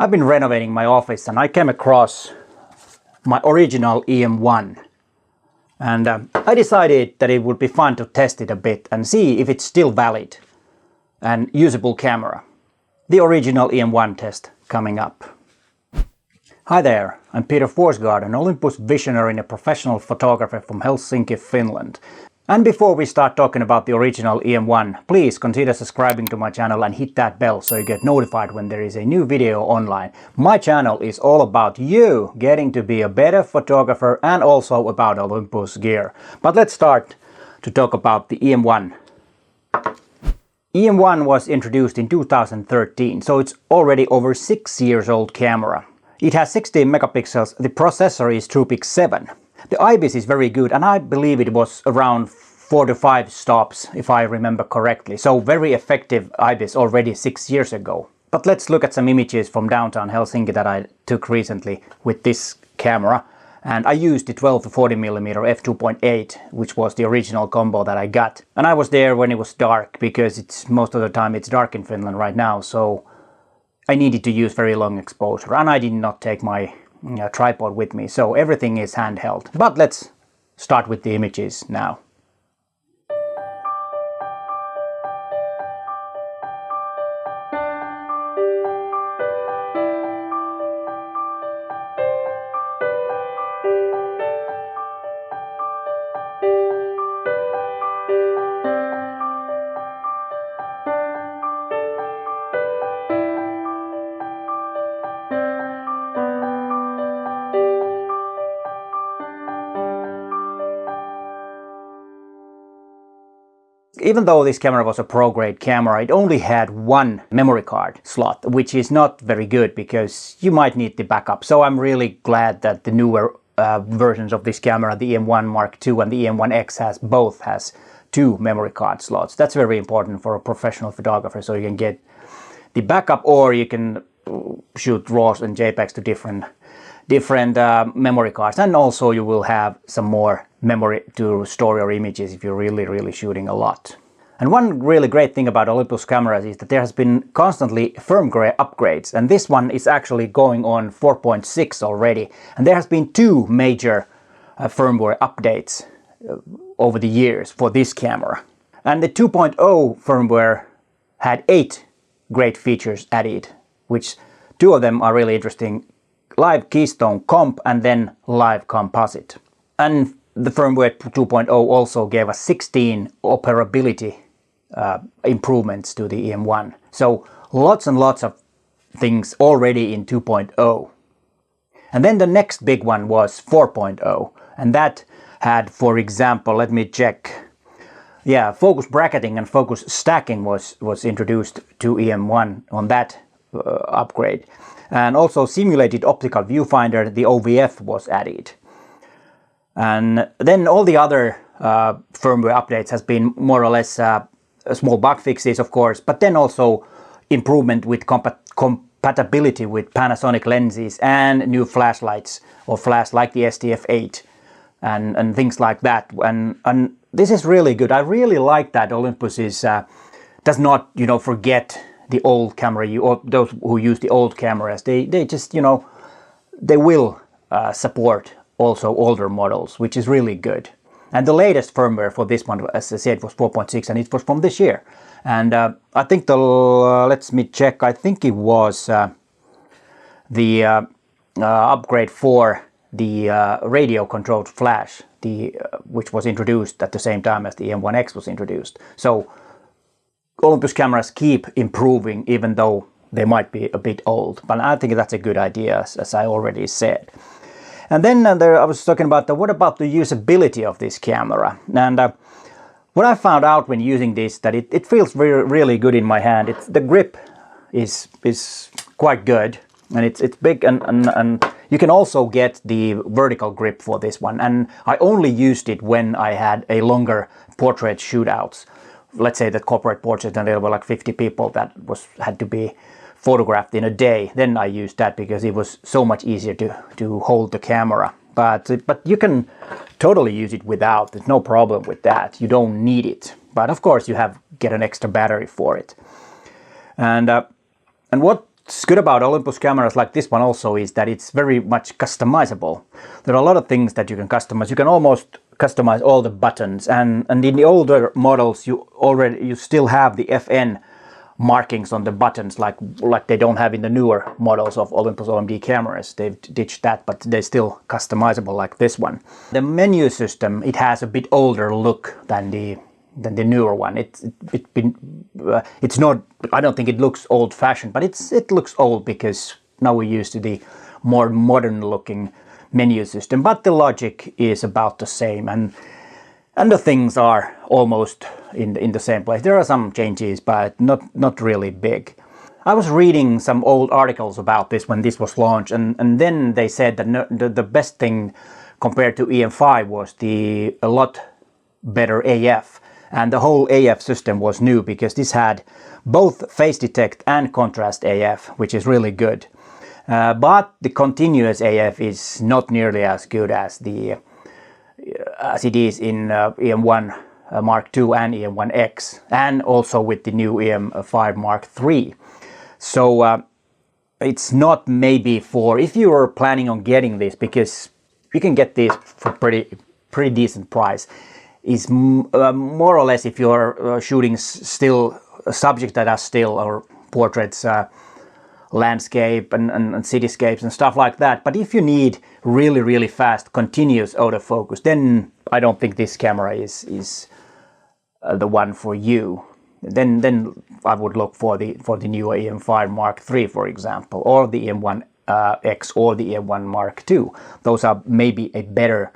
I've been renovating my office and I came across my original E-M1. And I decided that it would be fun to test it a bit and see if it's still valid and usable camera. The original E-M1 test coming up. Hi there, I'm Peter Forsgaard, an Olympus visionary and a professional photographer from Helsinki, Finland. And before we start talking about the original E-M1, please consider subscribing to my channel and hit that bell so you get notified when there is a new video online. My channel is all about you getting to be a better photographer and also about Olympus gear. But let's start to talk about the E-M1. E-M1 was introduced in 2013, so it's already over 6 years old camera. It has 16 megapixels, the processor is TruePic 7. The IBIS is very good and I believe it was around 4 to 5 stops if I remember correctly. So very effective IBIS already 6 years ago. But let's look at some images from downtown Helsinki that I took recently with this camera. And I used the 12 to 40mm f2.8, which was the original combo that I got. And I was there when it was dark because most of the time it's dark in Finland right now. So I needed to use very long exposure and I did not take my tripod with me, so everything is handheld. But let's start with the images now. Even though this camera was a pro-grade camera, it only had one memory card slot, which is not very good because you might need the backup. So I'm really glad that the newer versions of this camera, the E-M1 Mark II and the E-M1X both has 2 memory card slots. That's very important for a professional photographer, so you can get the backup or you can shoot RAWs and JPEGs to different memory cards, and also you will have some more memory to store your images if you're really shooting a lot. And one really great thing about Olympus cameras is that there has been constantly firmware upgrades, and this one is actually going on 4.6 already, and there has been 2 major firmware updates over the years for this camera. And the 2.0 firmware had 8 great features added, which 2 of them are really interesting: Live Keystone Comp and then Live Composite. And the firmware 2.0 also gave us 16 operability improvements to the E-M1. So lots and lots of things already in 2.0. And then the next big one was 4.0. And that had, for example, let me check. Yeah, focus bracketing and focus stacking was introduced to E-M1 on that upgrade. And also simulated optical viewfinder, the OVF, was added. And then all the other firmware updates has been more or less small bug fixes, of course, but then also improvement with compatibility with Panasonic lenses and new flashlights or flash like the STF8 and things like that. And this is really good. I really like that Olympus does not, forget the old camera, or those who use the old cameras. They just, they will support also older models, which is really good. And the latest firmware for this one, as I said, was 4.6, and it was from this year. And I think let me check, I think it was the upgrade for the radio controlled flash, which was introduced at the same time as the E-M1X was introduced. So Olympus cameras keep improving even though they might be a bit old, but I think that's a good idea, as I already said. And then I was talking about what about the usability of this camera. And what I found out when using this, that it feels really good in my hand. The grip is quite good, and it's big, and you can also get the vertical grip for this one. And I only used it when I had a longer portrait shootouts. Let's say that corporate portrait, and there were like 50 people that had to be photographed in a day. Then I used that because it was so much easier to hold the camera. But you can totally use it without. There's no problem with that. You don't need it. But of course you get an extra battery for it. And what what's good about Olympus cameras like this one also is that it's very much customizable. There are a lot of things that you can customize. You can almost customize all the buttons, and in the older models you still have the FN markings on the buttons like they don't have in the newer models of Olympus OMD cameras. They've ditched that, but they're still customizable like this one. The menu system, it has a bit older look than the newer one. It's not, I don't think it looks old-fashioned, but it looks old because now we're used to the more modern looking menu system, but the logic is about the same, and the things are almost in the same place. There are some changes, but not really big. I was reading some old articles about this when this was launched, and then they said that the best thing compared to EM5 was a lot better AF. And the whole AF system was new because this had both phase detect and contrast AF, which is really good. But the continuous AF is not nearly as good as it is in EM1 Mark II and EM1X, and also with the new EM5 Mark III. So it's not maybe for if you are planning on getting this, because you can get this for pretty decent price. Is more or less if you're shooting still subjects that are still, or portraits, landscape and cityscapes and stuff like that. But if you need really fast continuous autofocus, then I don't think this camera is the one for you. Then I would look for the newer EM5 Mark III, for example, or the EM1X or the EM1 Mark II. Those are maybe a better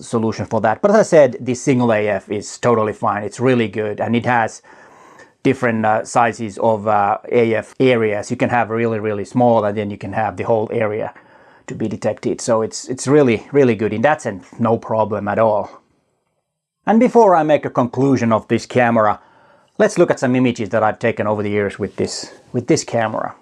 solution for that. But as I said, the single AF is totally fine. It's really good, and it has different sizes of AF areas. You can have really small, and then you can have the whole area to be detected. So it's really good in that sense. No problem at all. And before I make a conclusion of this camera, let's look at some images that I've taken over the years with this camera.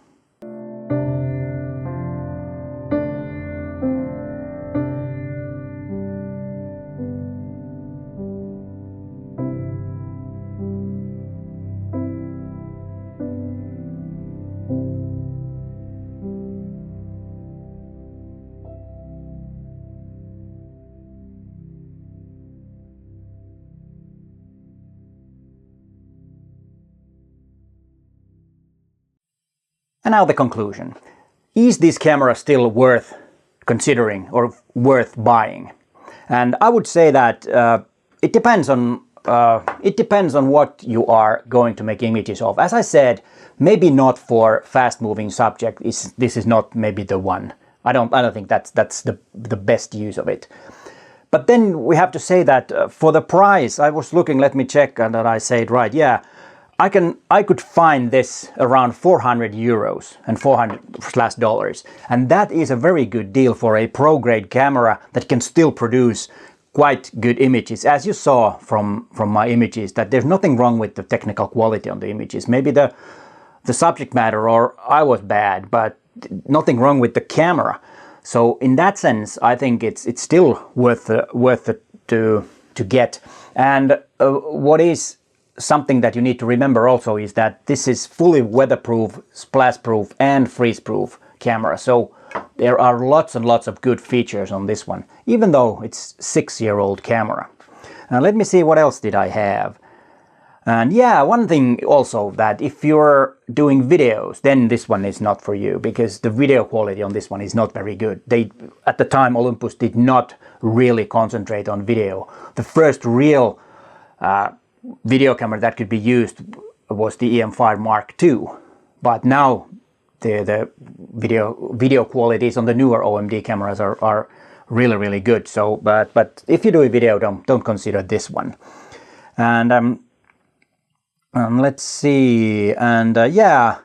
And now the conclusion. Is this camera still worth considering or worth buying? And I would say that it depends on what you are going to make images of. As I said, maybe not for fast-moving subjects. This is not maybe the one. I don't think that's the best use of it. But then we have to say that for the price, I was looking. Let me check and that I say it right. Yeah. I could find this around 400 euros and $400, and that is a very good deal for a pro-grade camera that can still produce quite good images. As you saw from my images, that there's nothing wrong with the technical quality on the images. Maybe the subject matter or I was bad, but nothing wrong with the camera. So in that sense, I think it's still worth it to get. And what is something that you need to remember also is that this is fully weatherproof, splash-proof and freeze-proof camera. So there are lots and lots of good features on this one, even though it's 6-year-old camera. Now let me see, what else did I have? And yeah, one thing also, that if you're doing videos, then this one is not for you, because the video quality on this one is not very good. At the time, Olympus did not really concentrate on video. The first real video camera that could be used was the EM5 Mark II, but now the video qualities on the newer OMD cameras are really good. So, but if you do a video, don't consider this one. And let's see. And yeah,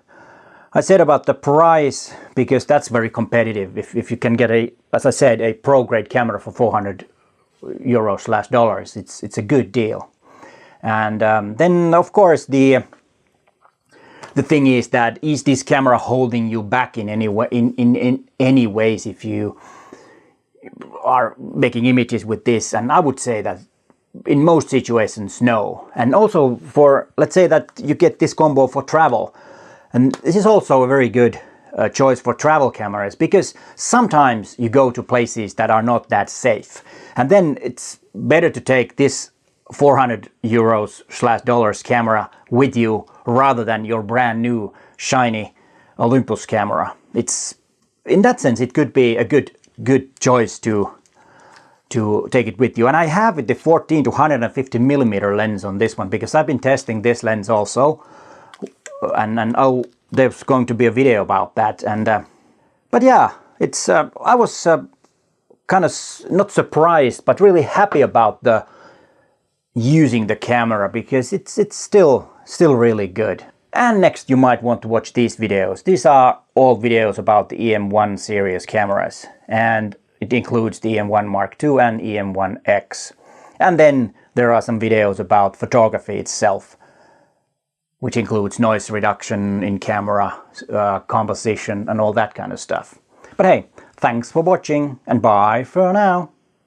I said about the price because that's very competitive. If you can get as I said, a pro-grade camera for 400 euros/dollars, it's a good deal. And then of course the thing is that, is this camera holding you back in any way, in any ways if you are making images with this? And I would say that in most situations, no. And also for, let's say that you get this combo for travel, And this is also a very good choice for travel cameras, because sometimes you go to places that are not that safe, and then it's better to take this 400 euros / dollars camera with you rather than your brand new shiny Olympus camera. It's, in that sense, it could be a good choice to take it with you. And I have the 14 to 150 millimeter lens on this one, because I've been testing this lens also, and there's going to be a video about that. And but yeah, it's I was kind of not surprised, but really happy about using the camera, because it's still really good. And next you might want to watch these videos. These are all videos about the E-M1 series cameras, and it includes the E-M1 Mark II and E-M1X. And then there are some videos about photography itself, which includes noise reduction in camera, composition, and all that kind of stuff. But hey, thanks for watching, and bye for now.